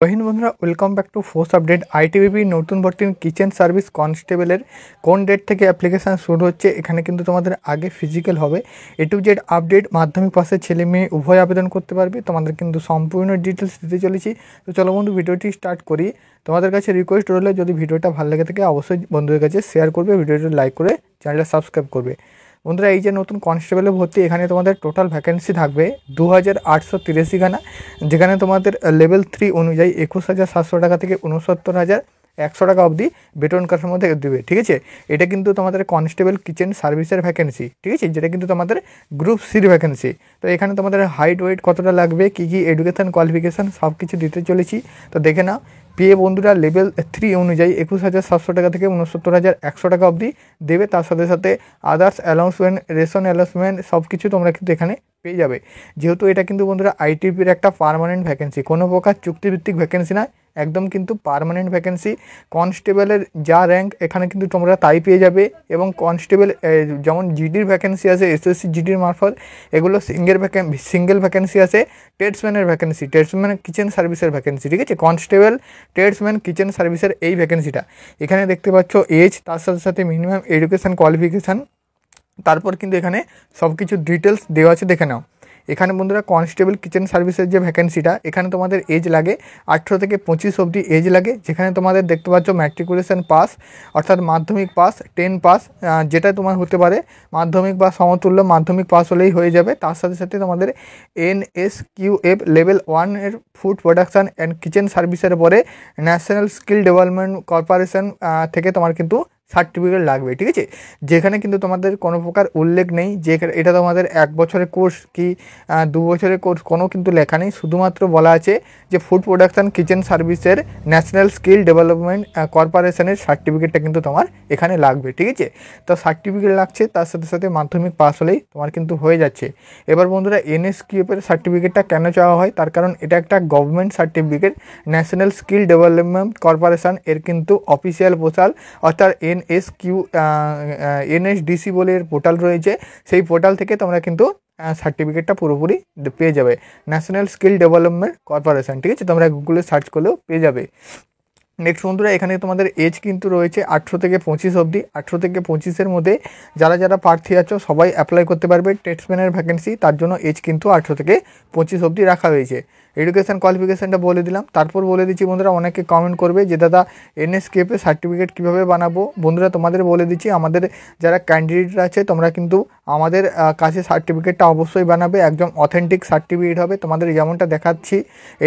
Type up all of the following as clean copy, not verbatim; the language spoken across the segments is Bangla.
জহিন বন্ধুরা, welcome back to force update. ITBP নতুন ভর্তি কিচেন সার্ভিস কনস্টেবলের কোন ডেট থেকে অ্যাপ্লিকেশান শুরু হচ্ছে, এখানে কিন্তু তোমাদের আগে ফিজিক্যাল হবে। এ টু জেড আপডেট, মাধ্যমিক পাশের ছেলে মেয়ে উভয় আবেদন করতে পারবে। তোমাদের কিন্তু সম্পূর্ণ ডিটেলস দিতে চলেছি। তো চলো বন্ধু, ভিডিওটি স্টার্ট করি। তোমাদের কাছে রিকোয়েস্ট রইলে যদি ভিডিওটা ভালো লেগে থাকে অবশ্যই বন্ধুদের কাছে শেয়ার করবে, ভিডিওটি লাইক করে চ্যানেলটা সাবস্ক্রাইব করবে। বন্ধুরা, এই যে নতুন কনস্টেবলে ভর্তি, এখানে তোমাদের টোটাল ভ্যাকেন্সি থাকবে 2883 খানা, যেখানে তোমাদের লেভেল 3 অনুযায়ী 21,700 টাকা থেকে 69,100 টাকা অবধি বেতন কাঠামো মধ্যে দেবে। ঠিক আছে, এটা কিন্তু তোমাদের কনস্টেবল কিচেন সার্ভিসের ভ্যাকেন্সি। ঠিক আছে, যেটা কিন্তু তোমাদের গ্রুপ সির ভ্যাকেন্সি। তো এখানে তোমাদের হাইট ওয়েট কতটা লাগবে, কী কী এডুকেশান কোয়ালিফিকেশান সব কিছু দিতে চলেছি। তো দেখে নাও। পিএ বন্ধুরা লেভেল 3 অনুযায়ী 21,700 টাকা থেকে 69,100 টাকা অবধি দেবে। তার সাথে সাথে আদার্স অ্যালাউন্সমেন্ট, রেশন অ্যালাউন্সমেন্ট সব কিছু তোমরা কিন্তু এখানে পেয়ে যাবে। যেহেতু এটা কিন্তু বন্ধুরা আইটিপির একটা পার্মানেন্ট ভ্যাকেন্সি, কোনো প্রকার চুক্তিভিত্তিক ভ্যাকেন্সি না, একদম কিন্তু পার্মানেন্ট ভ্যাকেন্সি। কনস্টেবলের যা র্যাঙ্ক এখানে কিন্তু তোমরা তাই পেয়ে যাবে। এবং কনস্টেবল যেমন জিডির ভ্যাকেন্সি আছে, এসএসসি জিডির মারফত, এগুলো সিঙ্গেল ভ্যাকেন্সি আছে। ট্রেডসম্যানের ভ্যাকেন্সি, ট্রেডসম্যান কিচেন সার্ভিসের ভ্যাকেন্সি। ঠিক আছে, কনস্টেবল ট্রেডসম্যান কিচেন সার্ভিসের এই ভ্যাকেন্সিটা এখানে দেখতে পাচ্ছ। এজ, তার সাথে সাথে মিনিমাম এডুকেশান কোয়ালিফিকেশান, তারপর কিন্তু এখানে সব কিছু ডিটেলস দেওয়া আছে, দেখে নাও। এখানে বন্ধুরা কনস্টেবল কিচেন সার্ভিসের যে ভ্যাকেন্সিটা, এখানে তোমাদের এজ লাগে 18 থেকে 25 অবধি এজ লাগে। যেখানে তোমাদের দেখতে পাচ্ছ ম্যাট্রিকুলেশন পাস, অর্থাৎ মাধ্যমিক পাস, 10 পাস, যেটা তোমার হতে পারে মাধ্যমিক বা সমতুল্য মাধ্যমিক পাস হলেই হয়ে যাবে। তার সাথে সাথে তোমাদের NSQF লেভেল 1 এর ফুড প্রোডাকশান অ্যান্ড কিচেন সার্ভিসের পরে ন্যাশনাল স্কিল ডেভেলপমেন্ট কর্পোরেশন থেকে তোমার কিন্তু সার্টিফিকেট লাগবে। ঠিক আছে, যেখানে কিন্তু তোমাদের কোনো প্রকার উল্লেখ নেই যে এটা তোমাদের 1 বছরের কোর্স কি 2 বছরের কোর্স, কোনো কিন্তু লেখা নেই। শুধুমাত্র বলা আছে যে ফুড প্রোডাকশান কিচেন সার্ভিসের ন্যাশনাল স্কিল ডেভেলপমেন্ট কর্পোরেশনের সার্টিফিকেটটা কিন্তু তোমার এখানে লাগবে। ঠিক আছে, তো সার্টিফিকেট লাগছে, তার সাথে সাথে মাধ্যমিক পাস হলেই তোমার কিন্তু হয়ে যাচ্ছে। এবার বন্ধুরা, NSQF-এর সার্টিফিকেটটা কেন চাওয়া হয়, তার কারণ এটা একটা government certificate. National skill development corporation এর কিন্তু অফিসিয়াল পোর্টাল, অর্থাৎ NSDC বলে এর পোর্টাল রয়েছে। সেই পোর্টাল থেকে তোমরা কিন্তু সার্টিফিকেটটা পুরোপুরি পেয়ে যাবে, ন্যাশনাল স্কিল ডেভেলপমেন্ট কর্পোরেশন। ঠিক আছে, তোমরা গুগলে সার্চ করলেও পেয়ে যাবে। নেক্সট বন্ধুরা, এখানে তোমাদের এজ কিন্তু রয়েছে 18 থেকে 25 অবধি। 18 থেকে 25-এর মধ্যে যারা প্রার্থী আছো সবাই অ্যাপ্লাই করতে পারবে। ট্রেডসম্যানের ভ্যাকেন্সি, তার জন্য এজ কিন্তু 18 থেকে 25 অবধি রাখা হয়েছে। এডুকেশান কোয়ালিফিকেশানটা বলে দিলাম। তারপর বলে দিচ্ছি বন্ধুরা, অনেকে কমেন্ট করবে যে দাদা NSQF-এর সার্টিফিকেট কীভাবে বানাবো। বন্ধুরা, তোমাদের বলে দিচ্ছি, আমাদের যারা ক্যান্ডিডেট আছে তোমরা কিন্তু আমাদের কাছে সার্টিফিকেটটা অবশ্যই বানাবে। একদম অথেন্টিক সার্টিফিকেট হবে। তোমাদের যেমনটা দেখাচ্ছি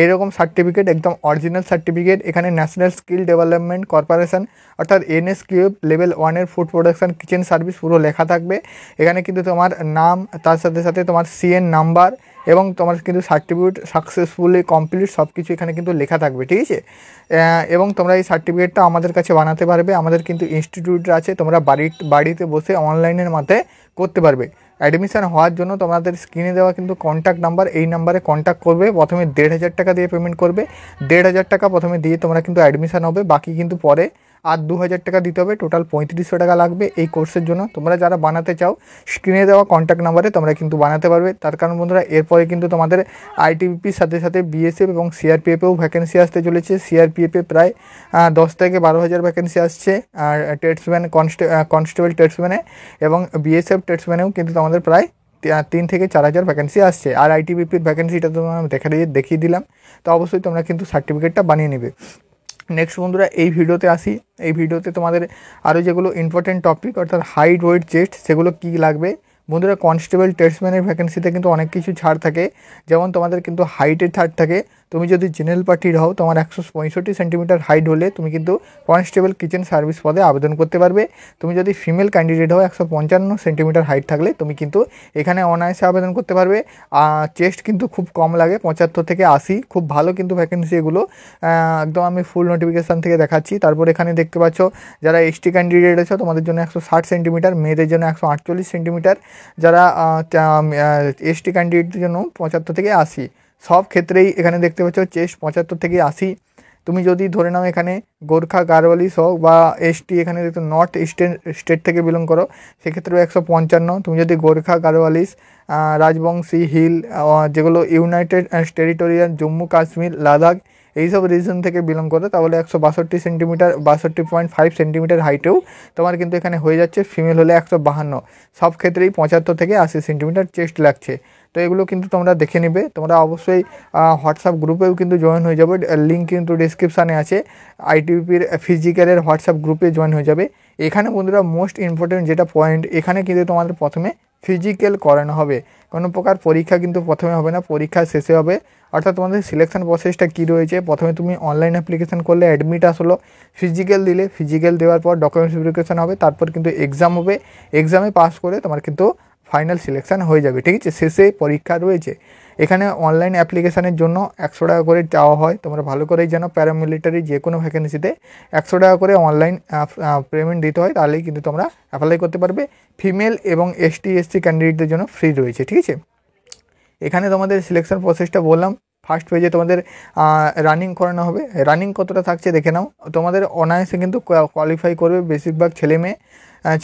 এইরকম সার্টিফিকেট, একদম অরিজিনাল সার্টিফিকেট। এখানে ন্যাশনাল স্কিল ডেভেলপমেন্ট কর্পোরেশন অর্থাৎ NSQF লেভেল 1 এর ফুড প্রোডাকশান কিচেন সার্ভিস পুরো লেখা থাকবে। এখানে কিন্তু তোমার নাম, তার সাথে সাথে তোমার CN নাম্বার এবং তোমার কিন্তু সার্টিফিকেট সাকসেসফুলি কমপ্লিট সব কিছু এখানে কিন্তু লেখা থাকবে। ঠিক আছে, এবং তোমরা এই সার্টিফিকেটটা আমাদের কাছে বানাতে পারবে। আমাদের কিন্তু ইনস্টিটিউট আছে, তোমরা বাড়িতে বসে অনলাইনের মাধ্যমে করতে পারবে। অ্যাডমিশান হওয়ার জন্য তোমাদের স্ক্রিনে দেওয়া কিন্তু কন্ট্যাক্ট নাম্বার, এই নাম্বারে কন্ট্যাক্ট করবে। প্রথমে 1,500 টাকা দিয়ে পেমেন্ট করবে। 1,500 টাকা প্রথমে দিয়ে তোমরা কিন্তু অ্যাডমিশান হবে, বাকি কিন্তু পরে আর 2,000 টাকা দিতে হবে। টোটাল 3500 টাকা লাগবে এই কোর্সের জন্য। তোমরা যারা বানাতে চাও স্ক্রিনে দেওয়া কন্ট্যাক্ট নাম্বারে তোমরা কিন্তু বানাতে পারবে। তার কারণ বন্ধুরা, এরপরে কিন্তু তোমাদের আইটিবিপির সাথে সাথে BSF এবং CRPF-এও ভ্যাকেন্সি আসতে চলেছে। CRPF-এ প্রায় 10 থেকে 12,000 ভ্যাকেন্সি আসছে। আর ট্রেডসম্যান কনস্টেবল ট্রেডসম্যানে এবং BSF ট্রেডসম্যানেও কিন্তু তোমাদের প্রায় 3 থেকে 4,000 ভ্যাকেন্সি আসছে। আর আইটিবিপির ভ্যাকেন্সিটা তোমার দেখিয়ে দিলাম। তো অবশ্যই তোমরা কিন্তু সার্টিফিকেটটা বানিয়ে নেবে। নেক্সট বন্ধুরা, এই ভিডিওতে আসি। এই ভিডিওতে তোমাদের আরও যেগুলো ইম্পর্টেন্ট টপিক, অর্থাৎ হাইট ওয়েট চেস্ট, সেগুলো কী লাগবে। বন্ধুরা, কনস্টেবল ট্রেডসম্যানের ভ্যাকেন্সিতে কিন্তু অনেক কিছু ছাড় থাকে। যেমন তোমাদের কিন্তু হাইটের ছাড় থাকে। তুমি যদি জেনারেল পার্টির হও, তোমার 165 সেন্টিমিটার হাইট হলে তুমি কিন্তু কনস্টেবল কিচেন সার্ভিস পদে আবেদন করতে পারবে। তুমি যদি ফিমেল ক্যান্ডিডেট হও, 155 সেন্টিমিটার হাইট থাকলে তুমি কিন্তু এখানে অনায়াসে আবেদন করতে পারবে। চেস্ট কিন্তু খুব কম লাগে, 75 থেকে 80। খুব ভালো কিন্তু ভ্যাকেন্সি এগুলো। একদম আমি ফুল নোটিফিকেশান থেকে দেখাচ্ছি। তারপর এখানে দেখতে পাচ্ছ যারা ST ক্যান্ডিডেট আছে তোমাদের জন্য 160 সেন্টিমিটার, মেয়েদের জন্য 148 সেন্টিমিটার। যারা ST ক্যান্ডিডেটের জন্য 75 থেকে 80। সব ক্ষেত্রেই এখানে দেখতে পাচ্ছ চেস্ট 75 থেকে 80। তুমি যদি ধরে নাও এখানে গোর্খা গারওয়ালিস হোক বা ST, এখানে দেখো নর্থ ইস্টার্ন স্টেট থেকে বিলং করো, সেক্ষেত্রেও 155। তুমি যদি গোর্খা গারওয়ালিস, রাজবংশী, হিল, যেগুলো ইউনাইটেড টেরিটোরিয়াল, জম্মু কাশ্মীর, লাদাখ এইসব রিজন থেকে বিলং করে, তাহলে 162 সেন্টিমিটার 62.5 সেন্টিমিটার হাইটেও তোমার কিন্তু এখানে হয়ে যাচ্ছে। ফিমেল হলে 152, সব ক্ষেত্রেই 75 থেকে 80 সেন্টিমিটার চেস্ট লাগছে। তো এগুলো কিন্তু তোমরা দেখে নেবে। তোমরা অবশ্যই হোয়াটসঅ্যাপ গ্রুপেও কিন্তু জয়েন হয়ে যাবে, লিঙ্ক কিন্তু ডিসক্রিপশানে আছে। আইটিবিপির ফিজিক্যালের হোয়াটসঅ্যাপ গ্রুপে জয়েন হয়ে যাবে। এখানে বন্ধুরা মোস্ট ইম্পর্টেন্ট যেটা পয়েন্ট, এখানে কিন্তু তোমাদের প্রথমে ফিজিক্যাল করানো হবে। কোনো প্রকার পরীক্ষা কিন্তু প্রথমে হবে না, পরীক্ষা শেষে হবে। অর্থাৎ তোমাদের সিলেকশন প্রসেসটা কী রয়েছে, প্রথমে তুমি অনলাইন অ্যাপ্লিকেশন করলে অ্যাডমিট আসলো, ফিজিক্যাল দিলে, ফিজিক্যাল দেওয়ার পর ডকুমেন্টস ভেরিফিকেশন হবে, তারপর কিন্তু এক্সাম হবে। এক্সামে পাস করে তোমার কিন্তু ফাইনাল সিলেকশান হয়ে যাবে, ঠিক আছে। শেষে পরীক্ষা রয়েছে। এখানে অনলাইন অ্যাপ্লিকেশানের জন্য 100 টাকা করে চাওয়া হয়, তোমরা ভালো করেই জানো। প্যারামিলিটারি যে কোনো ভ্যাকেন্সিতে 100 টাকা করে অনলাইন পেমেন্ট দিতে হয়, তাহলেই কিন্তু তোমরা অ্যাপ্লাই করতে পারবে। ফিমেল এবং ST/SC ক্যান্ডিডেটদের জন্য ফ্রি রয়েছে, ঠিক আছে। এখানে তোমাদের সিলেকশন প্রসেসটা বললাম। ফার্স্ট পেজে তোমাদের রানিং করানো হবে। রানিং কতটা থাকছে দেখে নাও। তোমাদের অনায়াসে কিন্তু কোয়ালিফাই করবে বেশিরভাগ ছেলে মেয়ে।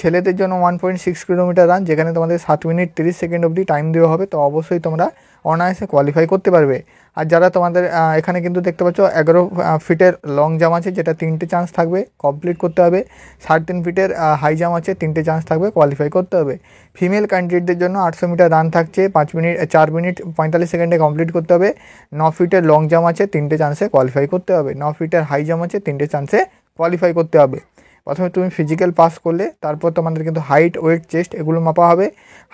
ছেলেদের জন্য 1.6 কিলোমিটার রান, যেখানে তোমাদের 7 মিনিট 30 সেকেন্ড অবধি টাইম দেওয়া হবে। তো অবশ্যই তোমরা অনায়াসে কোয়ালিফাই করতে পারবে। আর যারা তোমাদের এখানে কিন্তু দেখতে পাচ্ছ 11 ফিটের লং জাম্প আছে, যেটা 3টে চান্স থাকবে কমপ্লিট করতে হবে। 3.5 ফিটের হাই জাম্প আছে, 3টে চান্স থাকবে কোয়ালিফাই করতে হবে। ফিমেল ক্যান্ডিডেটদের জন্য 800 মিটার রান থাকছে, 4 মিনিট 45 সেকেন্ডে কমপ্লিট করতে হবে। 9 ফিটের লং জাম্প আছে, 3টে চান্সে কোয়ালিফাই করতে হবে। 9 ফিটের হাই জাম্প আছে, 3টে চান্সে কোয়ালিফাই করতে হবে। প্রথমে তুমি ফিজিক্যাল পাস করলে তারপর তোমাদের কিন্তু হাইট, ওয়েট, চেস্ট এগুলো মাপা হবে।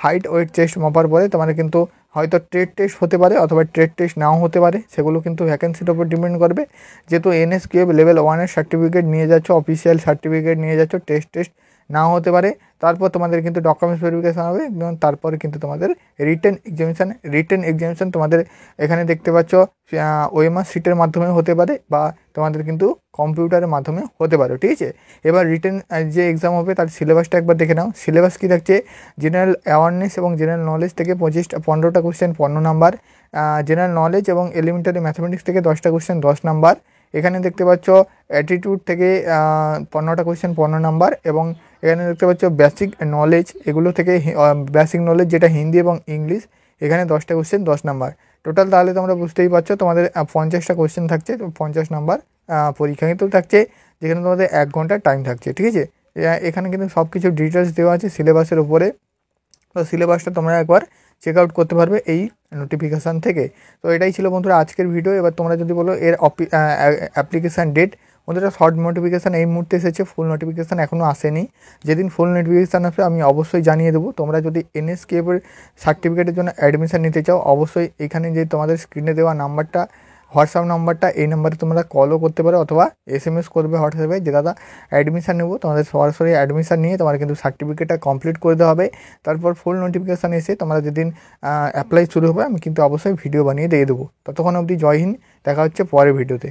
হাইট, ওয়েট, চেস্ট মাপার পরে তোমাদের কিন্তু হয়তো ট্রেড টেস্ট হতে পারে অথবা ট্রেড টেস্ট নাও হতে পারে, সেগুলো কিন্তু ভ্যাকেন্সির ওপর ডিপেন্ড করবে। যেহেতু NSQF লেভেল 1-এর সার্টিফিকেট নিয়ে যাচ্ছ, অফিসিয়াল সার্টিফিকেট নিয়ে যাচ্ছ, টেস্ট নাও হতে পারে। তারপর তোমাদের কিন্তু ডকুমেন্টস ভেরিফিকেশান হবে এবং তারপরে কিন্তু তোমাদের রিটেন এক্সামিনেশান তোমাদের এখানে দেখতে পাচ্ছ OMR শিটের মাধ্যমে হতে পারে বা তোমাদের কিন্তু কম্পিউটারের মাধ্যমে হতে পারে, ঠিক আছে। এবার রিটেন যে এক্সাম হবে তার সিলেবাসটা একবার দেখে নাও। সিলেবাস কী থাকছে, জেনারেল অ্যাওয়ারনেস এবং জেনারেল নলেজ থেকে 15টা কোশ্চেন 15 নাম্বার, জেনারেল নলেজ এবং এলিমেন্টারি ম্যাথামেটিক্স থেকে 10টা কোশ্চেন 10 নাম্বার। এখানে দেখতে পাচ্ছ অ্যাটিটিউড থেকে 15টা কোশ্চেন 15 নাম্বার, এবং এখানে দেখতে পাচ্ছ বেসিক নলেজ, এগুলো থেকে বেসিক নলেজ যেটা হিন্দি এবং ইংলিশ, এখানে 10টা কোশ্চেন 10 নাম্বার টোটাল। তাহলে তোমরা বুঝতেই পারছো তোমাদের 50টা কোশ্চেন থাকছে, তো 50 নাম্বার পরীক্ষা কিন্তু থাকছে, যেখানে তোমাদের 1 ঘন্টা টাইম থাকছে, ঠিক আছে। এখানে কিন্তু সব কিছু ডিটেলস দেওয়া আছে সিলেবাসের উপরে। তো সিলেবাসটা তোমরা একবার চেক আউট করতে পারবে এই নোটিফিকেশান থেকে। তো এটাই ছিল বন্ধুরা আজকের ভিডিও। এবার তোমরা যদি বলো এর অ্যাপ্লিকেশান ডেট, বন্ধুরা শর্ট নোটিফিকেশান এই মুহূর্তে এসেছে, ফুল নোটিফিকেশান এখনও আসেনি। যেদিন ফুল নোটিফিকেশান আসবে আমি অবশ্যই জানিয়ে দেবো। তোমরা যদি NSQF-এর সার্টিফিকেটের জন্য অ্যাডমিশান নিতে চাও, অবশ্যই এখানে যে তোমাদের স্ক্রিনে দেওয়া নাম্বারটা, হোয়াটসঅ্যাপ নাম্বারটা, এই নাম্বারে তোমরা কলও করতে পারো অথবা SMS করবে হোয়াটসঅ্যাপে যে দাদা অ্যাডমিশান নেবো। তোমাদের সরাসরি অ্যাডমিশান নিয়ে তোমার কিন্তু সার্টিফিকেটটা কমপ্লিট করে দেওয়া হবে। তারপর ফুল নোটিফিকেশান এসে তোমরা যেদিন অ্যাপ্লাই শুরু হবে আমি কিন্তু অবশ্যই ভিডিও বানিয়ে দিয়ে দেবো। ততক্ষণ অবধি জয় হিন্দ, দেখা হচ্ছে পরের ভিডিওতে।